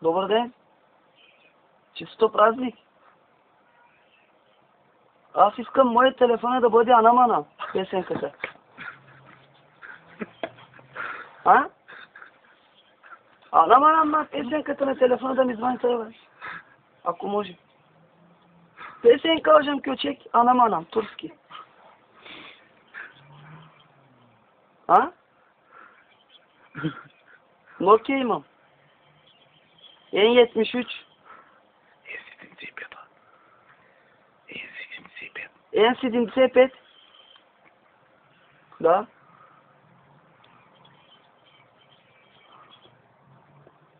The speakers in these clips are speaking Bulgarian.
Добър ден. Чисто празник. Аз искам моят телефон да бъде Анамана, песенката. А? Анамана, песенката на телефона да ми звъни това. Ако може. Песенка кажем кючек, Анамана, турски. А? Nokia imam. N73. N75. Да.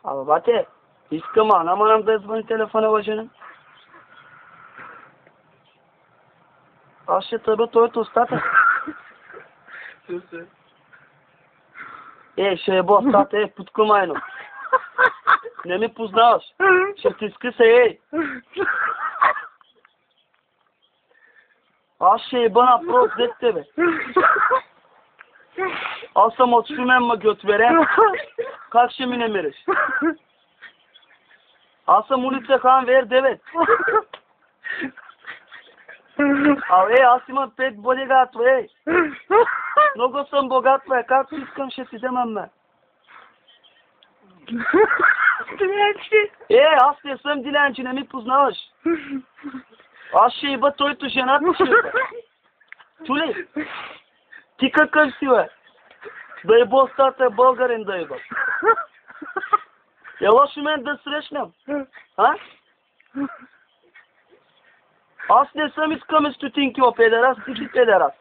Абе, бате, искам анам да звъни телефона, лъжена. Аз ще тъба твоето остатък. Ще ебо остата, подкумайно. Не ми познаваш. Ще ти скъса, Аз ще еба напрот след тебе. Аз съм от Шумен, ма ги отверен. Как ще ми намериш? Аз съм улица Хан Вер 9. Аз имам 5 бодигато, Много съм богат, както искам ще си вземам, аз не съм Дилянчи, не ми познаваш. Аз ще еба тойто жената си, Чули? Ти какъв си, Да еба остата българин да еба. Ела Шумен да срещнем. Аз не съм искаме стотинки, педерас, ти си педерас.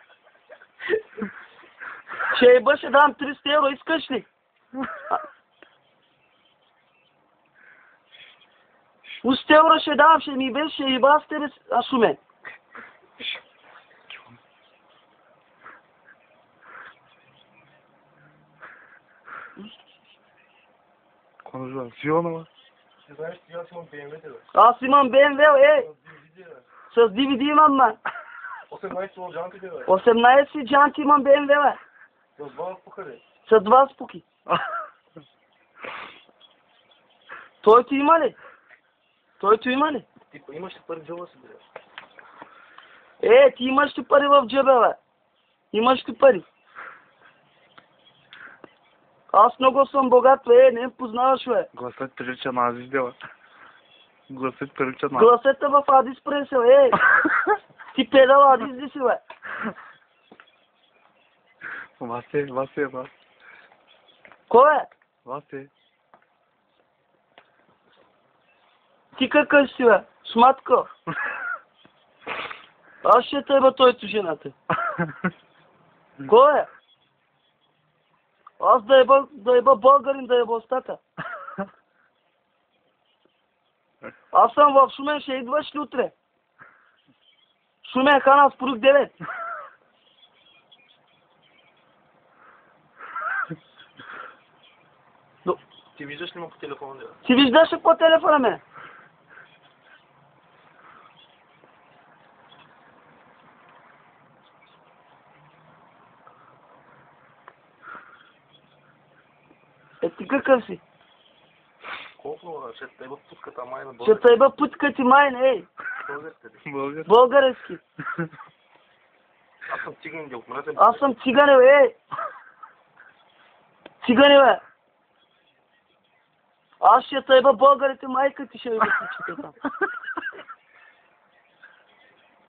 Ще еба, ще дам 300 евро, искаш ли? Уст евро ще дам, ще ми беше, ще еба с тебе, Шумен. Конжуа, Сионова. Аз имам BMW, С DVD имам, 18 джанти имам BMW, С 2 спуки. Тойто има ли? Тойто има ли? Ти имаш ли пари в джоба си, бе? Ти имаш ли пари в джоба, бе? Имаш ли пари? Аз много съм богат, не ме познаваш, бе. Гласът прилича на Азис, дела. Гласът прилича на... Гласът е в Адис пресел, Ти педал Адис ли си, бе? Вас. Кой е? Вас. Ти какъв си, бе? Шматко. Аз ще теба тойто жената. Кой е? Аз да еба българин, да еба остата. Аз съм в Шумен, ще идваш ли утре? Шумен Хана с Прук 9. Ти виждаш ли ме по телефона, бе? Ти виждаш ли по телефона, ме? Ти какъв си? Колко, ще тъйба путката майна български. Ще тъйба путката майна, Български. Аз съм циган, дълкмразен. Аз съм цигане, бе, Цигане, бе. Аз ще тъйба българите, майка ти ще ви бъде там.